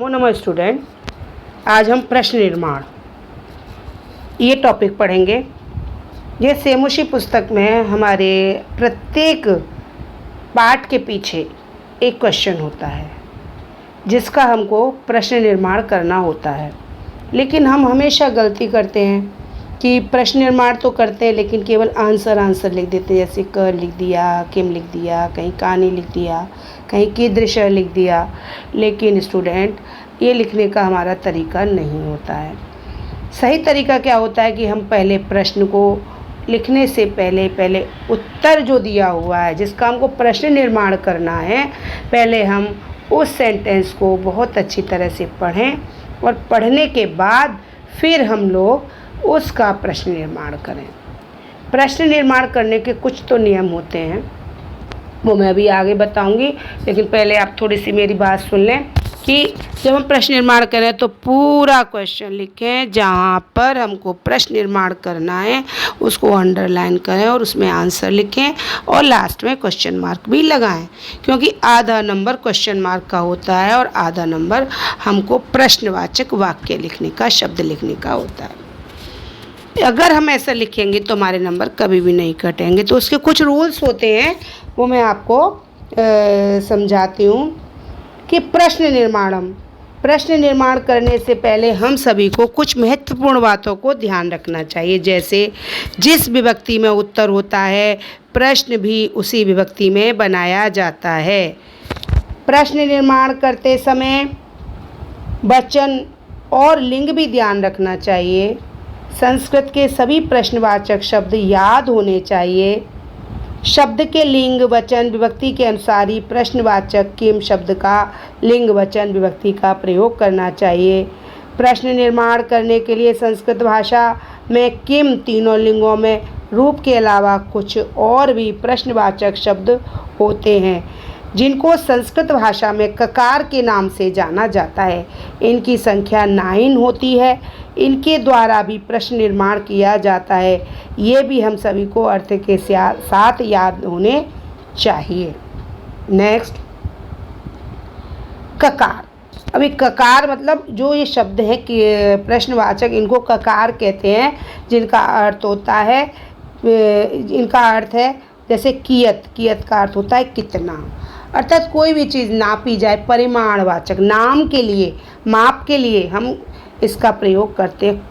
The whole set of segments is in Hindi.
नमो नमः स्टूडेंट। आज हम प्रश्न निर्माण ये टॉपिक पढ़ेंगे। ये सेमोशी पुस्तक में हमारे प्रत्येक पाठ के पीछे एक क्वेश्चन होता है जिसका हमको प्रश्न निर्माण करना होता है। लेकिन हम हमेशा गलती करते हैं कि प्रश्न निर्माण तो करते हैं लेकिन केवल आंसर लिख देते हैं। जैसे क लिख दिया, किम लिख दिया, कहीं कहानी लिख दिया, कहीं कीदृश लिख दिया। लेकिन स्टूडेंट ये लिखने का हमारा तरीका नहीं होता है। सही तरीका क्या होता है कि हम पहले प्रश्न को लिखने से पहले उत्तर जो दिया हुआ है जिसका हमको प्रश्न निर्माण करना है, पहले हम उस सेंटेंस को बहुत अच्छी तरह से पढ़ें और पढ़ने के बाद फिर हम लोग उसका प्रश्न निर्माण करें। प्रश्न निर्माण करने के कुछ तो नियम होते हैं, वो मैं अभी आगे बताऊंगी। लेकिन पहले आप थोड़ी सी मेरी बात सुन लें कि जब हम प्रश्न निर्माण करें तो पूरा क्वेश्चन लिखें। जहाँ पर हमको प्रश्न निर्माण करना है उसको अंडरलाइन करें और उसमें आंसर लिखें और लास्ट में क्वेश्चन मार्क भी लगाएं, क्योंकि आधा नंबर क्वेश्चन मार्क का होता है और आधा नंबर हमको प्रश्नवाचक वाक्य लिखने का, शब्द लिखने का होता है। अगर हम ऐसा लिखेंगे तो हमारे नंबर कभी भी नहीं कटेंगे। तो उसके कुछ रूल्स होते हैं, वो मैं आपको समझाती हूँ कि प्रश्न निर्माण करने से पहले हम सभी को कुछ महत्वपूर्ण बातों को ध्यान रखना चाहिए। जैसे जिस विभक्ति में उत्तर होता है प्रश्न भी उसी विभक्ति में बनाया जाता है। प्रश्न निर्माण करते समय वचन और लिंग भी ध्यान रखना चाहिए। संस्कृत के सभी प्रश्नवाचक शब्द याद होने चाहिए। शब्द के लिंग वचन विभक्ति के अनुसार ही प्रश्नवाचक किम शब्द का लिंग वचन विभक्ति का प्रयोग करना चाहिए। प्रश्न निर्माण करने के लिए संस्कृत भाषा में किम तीनों लिंगों में रूप के अलावा कुछ और भी प्रश्नवाचक शब्द होते हैं जिनको संस्कृत भाषा में ककार के नाम से जाना जाता है। इनकी संख्या 9 होती है। इनके द्वारा भी प्रश्न निर्माण किया जाता है। ये भी हम सभी को अर्थ के साथ याद होने चाहिए। नेक्स्ट, ककार। अभी ककार मतलब जो ये शब्द हैं कि प्रश्नवाचक, इनको ककार कहते हैं, जिनका अर्थ होता है, इनका अर्थ है जैसे कियत का अर्थ होता है कितना। अर्थात कोई भी चीज़ नापी जाए, परिमाणवाचक, नाम के लिए, माप के लिए हम इसका प्रयोग करते हैं।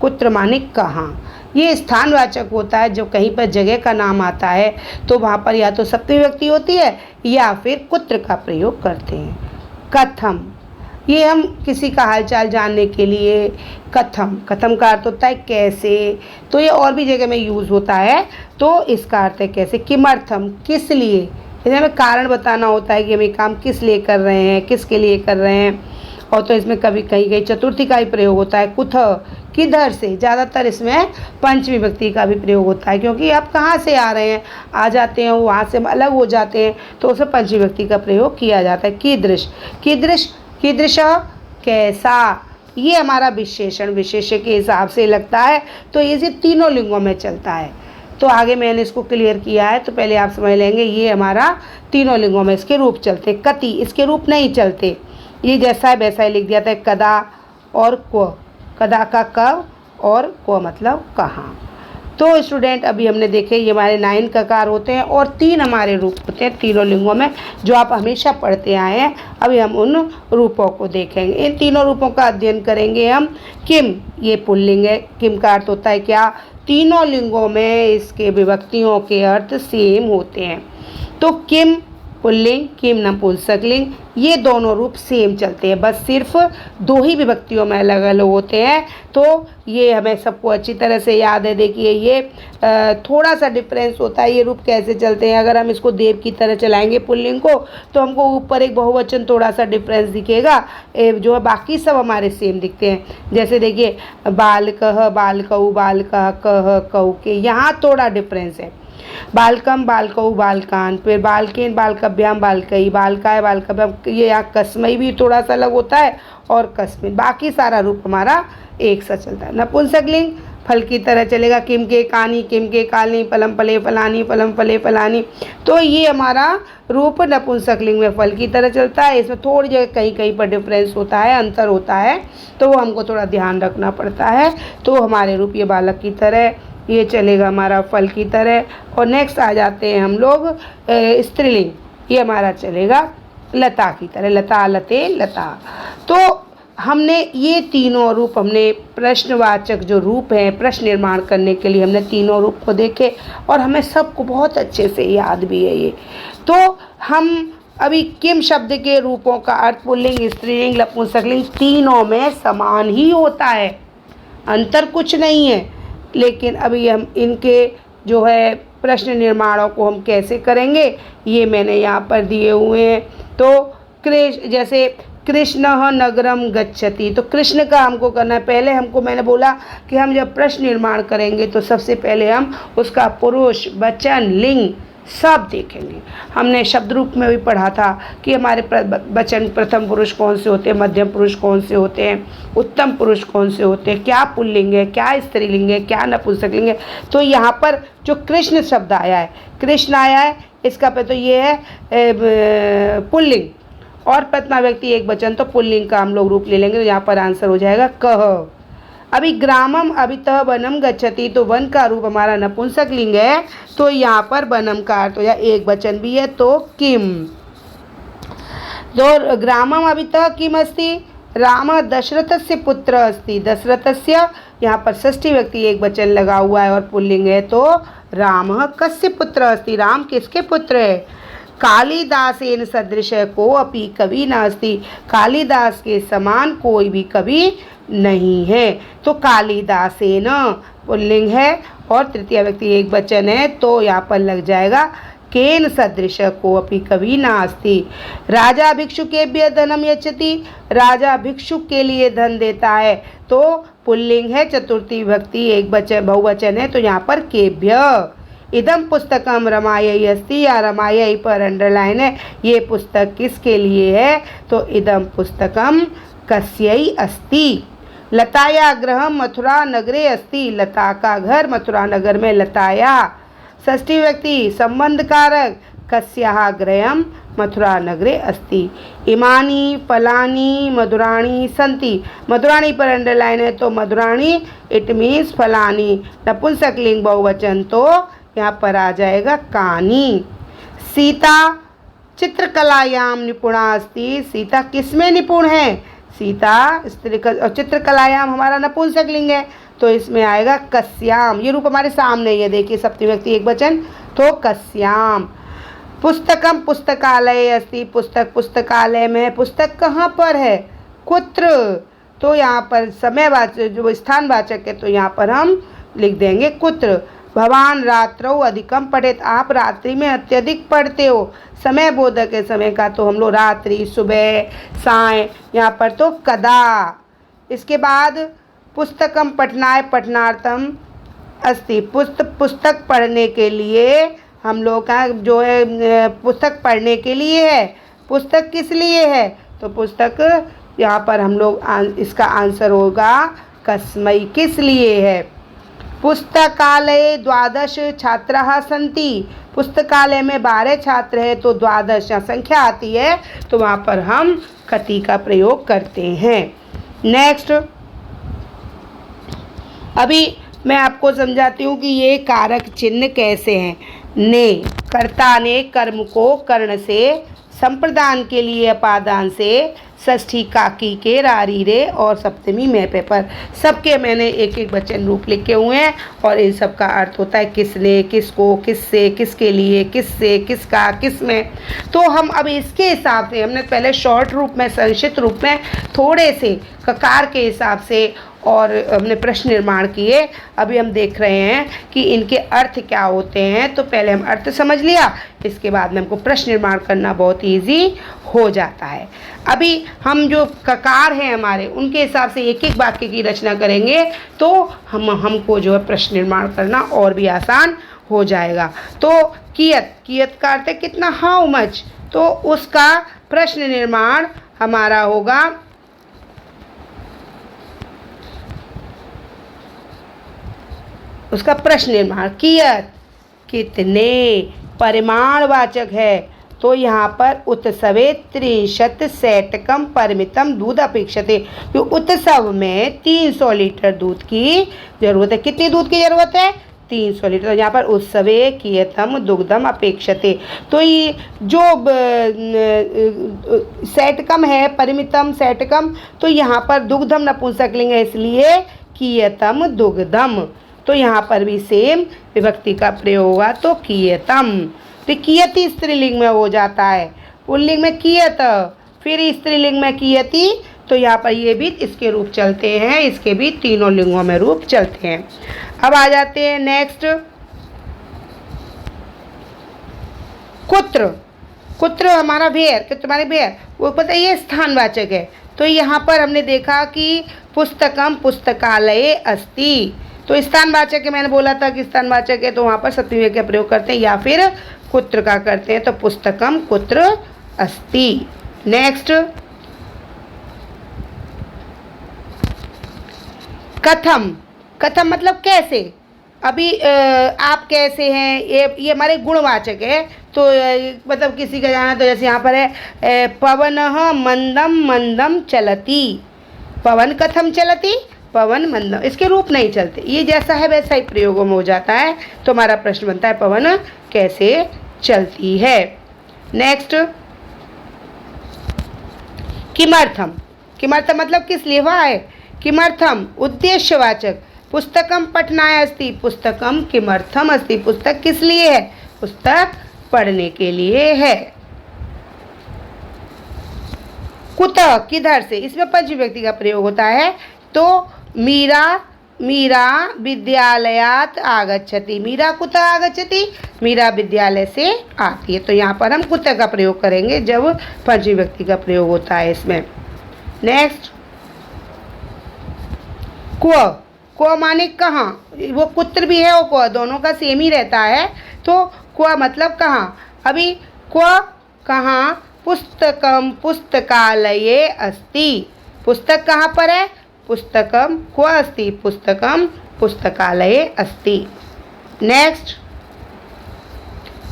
कुत्र माने कहाँ। ये स्थानवाचक होता है। जब कहीं पर जगह का नाम आता है तो वहाँ पर या तो सप्तमी विभक्ति होती है या फिर कुत्र का प्रयोग करते हैं। कथम, ये हम किसी का हालचाल जानने के लिए कथम का अर्थ होता है कैसे। तो ये और भी जगह में यूज़ होता है, तो इसका अर्थ है कैसे। किमर्थम, किस लिए, जैसे हमें कारण बताना होता है कि हम ये काम किस लिए कर रहे हैं, किसके लिए कर रहे हैं। और तो इसमें कभी कहीं चतुर्थी का ही प्रयोग होता है। कुथ, किधर से। ज़्यादातर इसमें पंचमी विभक्ति का भी प्रयोग होता है, क्योंकि आप कहाँ से आ रहे हैं, आ जाते हैं वहाँ से अलग हो जाते हैं, तो उसमें पंचमी विभक्ति का प्रयोग किया जाता है। कीदृश कैसा, ये हमारा विशेष्य के हिसाब से लगता है, तो ये तीनों लिंगों में चलता है। तो आगे मैंने इसको क्लियर किया है, तो पहले आप समझ लेंगे ये हमारा तीनों लिंगों में इसके रूप चलते। कति, इसके रूप नहीं चलते, ये जैसा है वैसा ही लिख दिया था। कदा और क्व, कदा का कब और क्व मतलब कहाँ। तो स्टूडेंट अभी हमने देखे ये हमारे 9 ककार होते हैं और 3 हमारे रूप होते हैं तीनों लिंगों में, जो आप हमेशा पढ़ते आए हैं। अभी हम उन रूपों को देखेंगे। इन तीनों रूपों का अध्ययन करेंगे हम। किम, ये पुल्लिंग है। किम का अर्थ होता है क्या। तीनों लिंगों में इसके विभक्तियों के अर्थ सेम होते हैं। तो किम पुल्लिंग, किम नपुंसकलिंग, ये दोनों रूप सेम चलते हैं, बस सिर्फ 2 ही विभक्तियों में अलग अलग होते हैं। तो ये हमें सबको अच्छी तरह से याद है। देखिए ये थोड़ा सा डिफरेंस होता है। ये रूप कैसे चलते हैं, अगर हम इसको देव की तरह चलाएंगे पुल्लिंग को, तो हमको ऊपर एक बहुवचन थोड़ा सा डिफरेंस दिखेगा, जो है बाकी सब हमारे सेम दिखते हैं। जैसे देखिए बालकः, बालकौ, बालकः, कः, कौ के, यहाँ थोड़ा डिफरेंस है। बालकम, बालकौ, बालकान, फिर बालकेन, बालकभ्याम, बालकई, बालकाय, बालकभ्याम, ये यहाँ कस्मई भी थोड़ा सा अलग होता है और कस्मिन। बाकी सारा रूप हमारा एक सा चलता है। नपुंसकलिंग फल की तरह चलेगा, किम के कानी, किम के काली, फलम फले फलानी, फलम फले फलानी। तो ये हमारा रूप नपुंसकलिंग में फल की तरह चलता है। इसमें थोड़ी जगह कहीं कहीं पर डिफरेंस होता है, अंतर होता है, तो वो हमको थोड़ा ध्यान रखना पड़ता है। तो हमारे रूप ये बालक की तरह, ये चलेगा हमारा फल की तरह। और नेक्स्ट आ जाते हैं हम लोग स्त्रीलिंग, ये हमारा चलेगा लता की तरह, लता, लते, लता। तो हमने ये तीनों रूप, हमने प्रश्नवाचक जो रूप हैं प्रश्न निर्माण करने के लिए हमने तीनों रूप को देखे और हमें सबको बहुत अच्छे से याद भी है ये। तो हम अभी किम शब्द के रूपों का अर्थ पुल्लिंग, स्त्रीलिंग, नपुंसकलिंग तीनों में समान ही होता है, अंतर कुछ नहीं है। लेकिन अभी हम इनके जो है प्रश्न निर्माणों को हम कैसे करेंगे ये मैंने यहाँ पर दिए हुए हैं। तो जैसे कृष्ण नगरम गच्छति, तो कृष्ण का हमको करना है। पहले हमको मैंने बोला कि हम जब प्रश्न निर्माण करेंगे तो सबसे पहले हम उसका पुरुष, वचन, लिंग सब देखेंगे। हमने शब्द रूप में भी पढ़ा था कि हमारे वचन प्रथम पुरुष कौन से होते हैं, मध्यम पुरुष कौन से होते हैं, उत्तम पुरुष कौन से होते हैं, क्या पुल्लिंग है, क्या स्त्रीलिंग है, क्या नपुंसकलिंग है। तो यहाँ पर जो कृष्ण शब्द आया है, कृष्ण आया है, इसका पे तो ये है पुल्लिंग, और प्रथमा व्यक्ति एक वचन तो पुल्लिंग का हम लोग रूप ले लेंगे। तो यहाँ पर आंसर हो जाएगा कह। अभी ग्रामम अभितः वनम गच्छति, तो वन का रूप हमारा नपुंसकलिंग है, तो यहाँ पर वनम का अर्थ हो जाए एक वचन भी है तो किम। तो ग्रामम अभितः किम अस्ति, राम दशरथस्य पुत्र अस्ति, दशरथस्य यहाँ पर षष्ठी व्यक्ति एक वचन लगा हुआ है और पुल्लिंग है, तो राम कस्य पुत्र अस्ति, राम किसके पुत्र है। कालिदासेन सदृश को अपि कवि नास्ति, कालिदास के समान कोई भी कवि नहीं है। तो कालिदासेन पुल्लिंग है और तृतीय व्यक्ति एक वचन है, तो यहाँ पर लग जाएगा केन सदृश को अपि कवि नास्ति। राजा भिक्षुकेभ्यः धनम यच्छति, राजा भिक्षुक के लिए धन देता है, तो पुल्लिंग है, चतुर्थी विभक्ति एक वचन बहुवचन है, तो यहाँ पर केभ्य। इदम पुस्तकम रमायै अस्ति, या रमायै पर अंडरलाइन है, ये पुस्तक किसके लिए है, तो इदम पुस्तकम कस्यै अस्ति। लताया गृहम मथुरा नगरे अस्ति, लता का घर मथुरा नगर में लताया। षष्ठी व्यक्ति संबंध कारक, कस्याः गृहम मथुरा नगरे अस्ति। इमानी फलानी मधुराणी सन्ति, मधुराणी पर अंडरलाइन है, तो मधुराणी इट मीन्स फलानी, नपुंसकलिंग बहुवचन, तो यहाँ पर आ जाएगा कानी। सीता चित्रकलायाम निपुणा अस्ति, सीता किसमें निपुण है, सीता चित्रकलायाम हमारा नपुंसकलिंग है, तो इसमें आएगा कस्याम। ये रूप हमारे सामने ही है, देखिए सप्तमी व्यक्ति एक वचन, तो कस्याम। पुस्तकम पुस्तकालय अस्ति, पुस्तक पुस्तकालय में, पुस्तक कहाँ पर है, कुत्र, तो यहाँ पर समयवाचक जो स्थानवाचक है, तो यहाँ पर हम लिख देंगे कुत्र। भवान रात्रौ अधिकम पठेत, आप रात्रि में अत्यधिक पढ़ते हो, समय बोधक है समय का, तो हम लोग रात्रि, सुबह, साय, यहाँ पर तो कदा। इसके बाद पुस्तकम पठनाय पठनार्थम अस्ति, पुस्तक पढ़ने के लिए हम लोग का जो है पुस्तक पढ़ने के लिए है, पुस्तक किस लिए है, तो पुस्तक यहाँ पर हम लोग इसका आंसर होगा कस्मै, किस लिए है। पुस्तकालय द्वादश छात्राः सन्ति, पुस्तकालय में 12 छात्र हैं, तो द्वादश या संख्या आती है, तो वहाँ पर हम कति का प्रयोग करते हैं। नेक्स्ट अभी मैं आपको समझाती हूँ कि ये कारक चिन्ह कैसे हैं। ने, कर्ता ने कर्म को कर्ण से, संप्रदान के लिए अपादान से, षष्ठी काकी के रारी रे और सप्तमी मैपे पर, सबके मैंने एक एक वचन रूप लिखे हुए हैं और इन सब का अर्थ होता है किसने, किसको, किससे, किसके लिए, किससे, किसका, किसमें। तो हम अब इसके हिसाब से हमने पहले शॉर्ट रूप में, संक्षिप्त रूप में थोड़े से ककार के हिसाब से और हमने प्रश्न निर्माण किए। अभी हम देख रहे हैं कि इनके अर्थ क्या होते हैं। तो पहले हम अर्थ समझ लिया, इसके बाद में हमको प्रश्न निर्माण करना बहुत ईजी हो जाता है। अभी हम जो ककार हैं हमारे, उनके हिसाब से एक एक वाक्य की रचना करेंगे, तो हमको जो है प्रश्न निर्माण करना और भी आसान हो जाएगा। तो कियत, कियत का अर्थ है कितना, हाउ मच, तो उसका प्रश्न निर्माण हमारा होगा उसका प्रश्न निर्माण। कियत कितने परिमाणवाचक है, तो यहाँ पर उत्सवे 30 सेटकम परिमितम दूध अपेक्षते। तो उत्सव में 300 लीटर दूध की जरूरत है। कितनी दूध की जरूरत है? 300 लीटर। यहाँ पर उत्सवे कियतम दुग्धम अपेक्षते, तो ये जो सेटकम है, परिमितम सेटकम, तो यहाँ पर दुग्धम नपुंसकलिंग है, इसलिए कियतम दुग्धम। तो यहाँ पर भी सेम विभक्ति का प्रयोग होगा, तो कियतम। तो कियति स्त्रीलिंग में हो जाता है, पुल्लिंग में कियत, फिर स्त्रीलिंग में कियति। तो यहाँ पर ये भी इसके रूप चलते हैं, इसके भी तीनों लिंगों में रूप चलते हैं। अब आ जाते हैं नेक्स्ट, कुत्र। कुत्र हमारा वेयर, कि तुम्हारे वेयर, वो पता है ये स्थानवाचक है। तो यहाँ पर हमने देखा कि पुस्तकम पुस्तकालय अस्ति, तो स्थानवाचक है, मैंने बोला था कि स्थानवाचक है, तो वहाँ पर सप्तमी का प्रयोग करते हैं या फिर कुत्र का करते हैं। तो पुस्तकम कुत्र अस्ति। नेक्स्ट, कथम। कथम मतलब कैसे। अभी आप कैसे हैं, ये हमारे गुणवाचक है। तो मतलब किसी का जाना, तो जैसे यहाँ पर है पवनः मंदम मंदम चलति, पवन कथम चलति, पवन मंदम, इसके रूप नहीं चलते, ये जैसा है वैसा ही प्रयोगों में हो जाता है। तो हमारा प्रश्न बनता है पवन कैसे चलती है। नेक्स्ट, किमर्थम। किमर्थम मतलब किस लिए हुआ है। किमर्थम उद्देश्यवाचक। पुस्तकम पठनाय अस्ति, पुस्तकम किमर्थम अस्ति, पुस्तक किस लिए है, पुस्तक पढ़ने के लिए है। कुतः किधर से, इसमें पंचमी व्यक्ति का प्रयोग होता है। तो मीरा मीरा विद्यालयात आगच्छति, मीरा कुतः आगच्छति, मीरा विद्यालय से आती है। तो यहाँ पर हम कुतः का प्रयोग करेंगे जब पंचमी व्यक्ति का प्रयोग होता है इसमें। नेक्स्ट, क्व। क्व माने कहाँ, वो कुत्र भी है और क्व, दोनों का सेम ही रहता है। तो क्व मतलब कहाँ। अभी क्व कहाँ, पुस्तकम पुस्तकालये अस्ति, पुस्तक कहाँ पर है, पुस्तकम क्व अस्ति, पुस्तकम पुस्तकालये अस्ति। नेक्स्ट,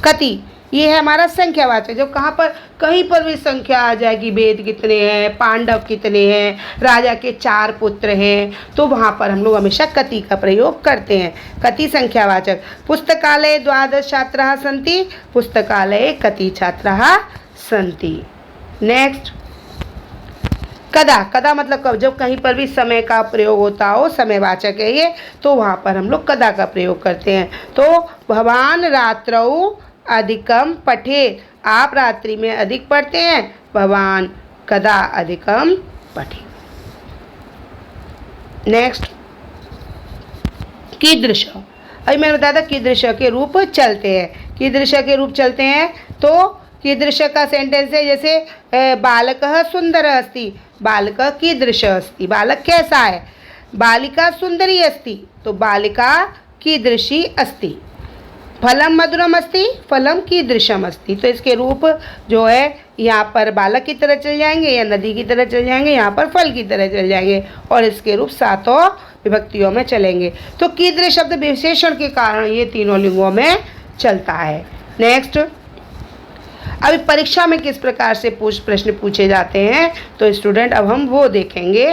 कति। ये है हमारा संख्यावाचक, जो कहाँ पर कहीं पर भी संख्या आ जाएगी, वेद कितने हैं, पांडव कितने हैं, राजा के 4 पुत्र हैं, तो वहाँ पर हम लोग हमेशा कति का प्रयोग करते हैं। कति संख्यावाचक। पुस्तकालय 12 छात्राः सन्ति, पुस्तकालये कति छात्राः सन्ति। नेक्स्ट, कदा। कदा मतलब कब, जब कहीं पर भी समय का प्रयोग होता हो, समयवाचक है ये, तो वहाँ पर हम लोग कदा का प्रयोग करते हैं। तो भवान रात्रौ अधिकम पठेत, आप रात्रि में अधिक पढ़ते हैं, भवान कदा अधिकम पठे। नेक्स्ट, कीदृश। अभी मैंने बताया था कीदृश के रूप चलते हैं, कीदृश के रूप चलते हैं। तो कीदृश का सेंटेंस है जैसे बालकः सुंदरः अस्ति, बालकः कीदृशः अस्ति, बालक कैसा है। बालिका सुंदरी अस्ति, तो बालिका कीदृशी अस्ति। फलम मधुरम अस्ति, फलम कीदृशम अस्ति। तो इसके रूप जो है यहाँ पर बालक की तरह चल जाएंगे या नदी की तरह चल जाएंगे, यहाँ पर फल की तरह चल जाएंगे, और इसके रूप 7 विभक्तियों में चलेंगे। तो कीदृश शब्द विशेषण के कारण ये तीनों लिंगों में चलता है। नेक्स्ट, अभी परीक्षा में किस प्रकार से प्रश्न पूछे जाते हैं, तो स्टूडेंट अब हम वो देखेंगे।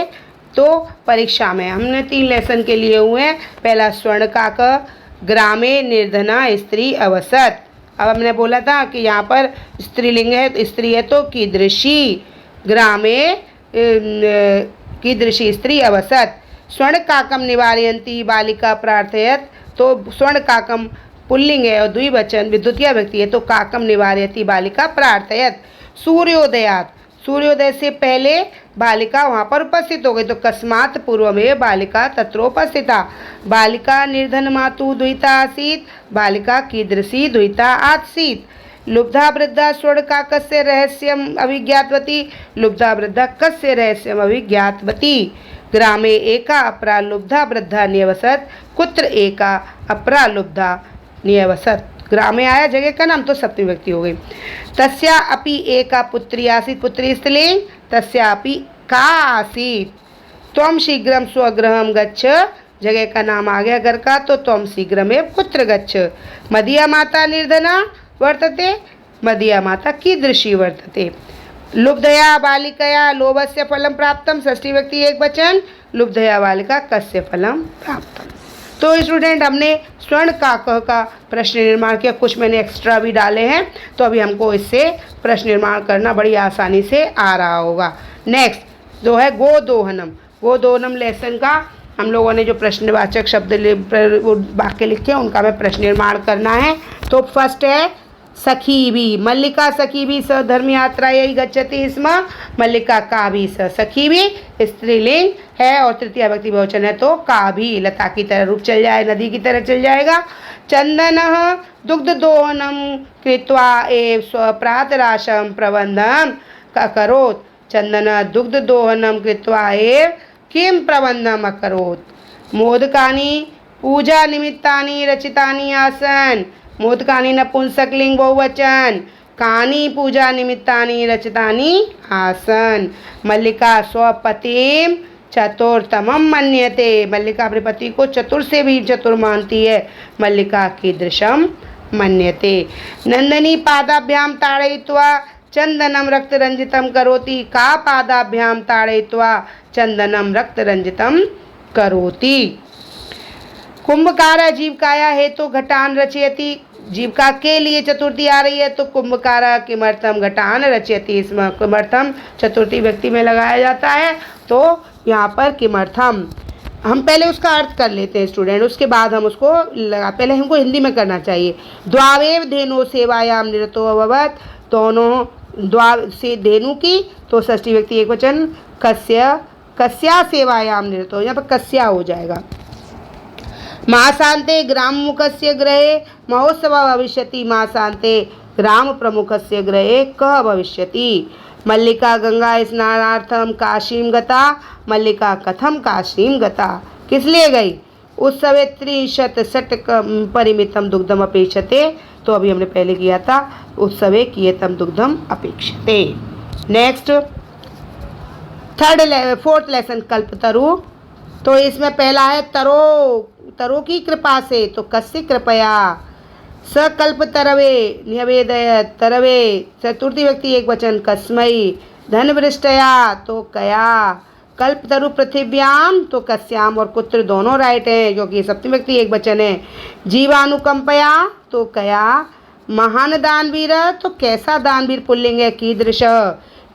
तो परीक्षा में हमने 3 लेसन के लिए हुए हैं। पहला स्वर्णकाक, ग्रामे निर्धना स्त्री अवसत। अब हमने बोला था कि यहाँ पर स्त्रीलिंग है, स्त्री है, तो कीदृशी, ग्रामे कीदृशी स्त्री अवसत। स्वर्ण काकम निवारयन्ती बालिका प्रार्थयत, तो स्वर्ण काकम पुल्लिंग है और द्विवचन विद्युतीय व्यक्ति है, तो काकम निवारयति बालिका प्रार्थयत। सूर्योदयात, सूर्योदय से पहले बालिका वहाँ पर उपस्थित हो गई, तो कस्मात् पूर्व में बालिका तत्रोपस्थिता। बालिका निर्धन मातु दुहिता आसीत्, बालिका कीदृशी दुहिता आसीत्। लुब्धा वृद्धा स्वर्ण काकस्य रहस्यम अभिज्ञातवती, लुब्धा वृद्धा कस्य रहस्यम अभिज्ञातवती। ग्रामे एका अपरा लुब्धा वृद्धा निवसत, कुत्र एका अपरा लुब्धा निवसत। ग्राम में आया जगह का नाम, तो सप्तमी व्यक्ति हो गई। तस्या अपि एका पुत्री आसीत्, पुत्री स्त्रीलिंग, तस्या अपि का आसीत्। त्वं शीघ्रं स्वगृहं गच्छ जगह का नाम आ गया घर का, तो त्वं शीघ्रमेव कुत्र गच्छ। मदीया माता निर्धना वर्तते, मदीया माता कीदृशी वर्तते। लुब्धया बालिकया लोभस्य फलं प्राप्तम, षष्ठी व्यक्ति एक वचन, लुब्धया बालिका कस्य फलं प्राप्तम। तो स्टूडेंट हमने स्वर्ण काकः का प्रश्न निर्माण किया, कुछ मैंने एक्स्ट्रा भी डाले हैं, तो अभी हमको इससे प्रश्न निर्माण करना बड़ी आसानी से आ रहा होगा। नेक्स्ट जो है गोदोहनम, गोदोहनम लेसन का हम लोगों ने जो प्रश्नवाचक शब्द वाक्य लिखे हैं उनका मैं प्रश्न निर्माण करना है। तो फर्स्ट है सखी भी, मल्लिका सखी भी स धर्म यात्रा यही गच्छति स्म, मल्लिका का भी स सखी भी स्त्रीलिंग है और तृतीय व्यक्ति बहुवचन है तो का भी लता की तरह रूप चल जाए, नदी की तरह चल जाएगा। चंदन दुग्ध दोहनम कृत्वा एव स्वप्रातराशम प्रबंधम अकरोत्, चंदन दुग्ध दोहनम कृत्वा एव किम प्रबंधम अकरोत्। मोदकानि पूजा निमित्तानि रचितानि आसन, मोदकानि नपुंसकलिंग बहुवचन, कानि पूजा निमित्तानि रचितानि आसन। मल्लिका स्वपतिम चतुर्थमम मन्यते, मल्लिका अपने पति को चतुर से भी चतुर मानती है, मल्लिका कीदृशम मन्यते। नंदनी पादाभ्याम ताड़यित्वा चंदनम रक्तरंजितम करोति, का पादाभ्याम ताड़यित्वा चंदनम रक्तरंजितम करोति। कुंभकारा जीविकाया हेतु घटान रचयति, जीविका के लिए चतुर्थी आ रही है तो कुंभकारा किमर्थम घटान रचयति, इसमें किमर्थम चतुर्थी व्यक्ति में लगाया जाता है, तो यहाँ पर किमर्थम। हम पहले उसका अर्थ कर लेते हैं स्टूडेंट, उसके बाद हम उसको पहले हमको हिंदी में करना चाहिए। द्वावेव धेनु सेवायाम निरतो अभवत्, दोनों द्वा से धेनु की तो षष्ठी व्यक्ति एक वचन, कस्य कस्या सेवायाम निरतो, यहाँ पर कस्या हो जाएगा। मासान्ते ग्राम मुखस्य गृहे महोत्सव भविष्यति, मासान्ते ग्राम प्रमुखस्य गृहे कः भविष्यति। मल्लिका गंगा स्नानार्थम काशीम गता, मल्लिका कथम काशीम गता, किस लिए गई। उत्सवे 30 परिमितम दुग्धम अपेक्षते, तो अभी हमने पहले किया था उत्सवे कियतम दुग्धम अपेक्षते। नेक्स्ट फोर्थ लेसन कल्पतरु, तो इसमें पहला है तरो, तरो की कृपा से, तो कस्य कृपया। सकल्प तरवे निवेदयत्, तरवे चतुर्थी व्यक्ति एक वचन, कस्मै। धन वृष्टया तो कया। कल्पतरु पृथिव्याम तो कस्याम और कुत्र दोनों राइट हैं क्योंकि सप्तमी व्यक्ति एक वचन है। जीवानुकंपया तो कया। महान दानवीर तो कैसा दानवीर पुल्लिंग है, कीदृश।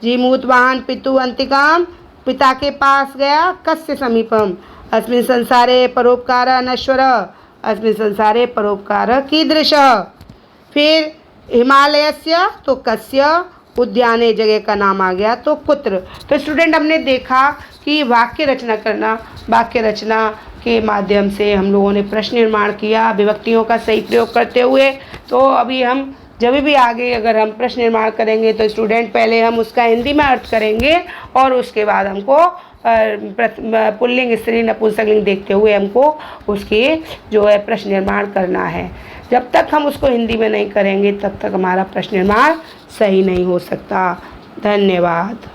जीमूत वाहन पितु अंतिकम, पिता के पास गया, कस्य समीपम। अस्मिन् संसारे परोपकार नश्वर, अस्मिन् संसारे परोपकार कीदृश। फिर हिमालयस्य तो कस्य, उद्याने जगह का नाम आ गया तो कुत्र। तो स्टूडेंट हमने देखा कि वाक्य रचना करना, वाक्य रचना के माध्यम से हम लोगों ने प्रश्न निर्माण किया विभक्तियों का सही प्रयोग करते हुए। तो अभी हम जब भी आगे अगर हम प्रश्न निर्माण करेंगे तो स्टूडेंट पहले हम उसका हिंदी में अर्थ करेंगे और उसके बाद हमको पुल्लिंग स्त्रीलिंग नपुंसकलिंग देखते हुए हमको उसके जो है प्रश्न निर्माण करना है। जब तक हम उसको हिंदी में नहीं करेंगे तब तक हमारा प्रश्न निर्माण सही नहीं हो सकता। धन्यवाद।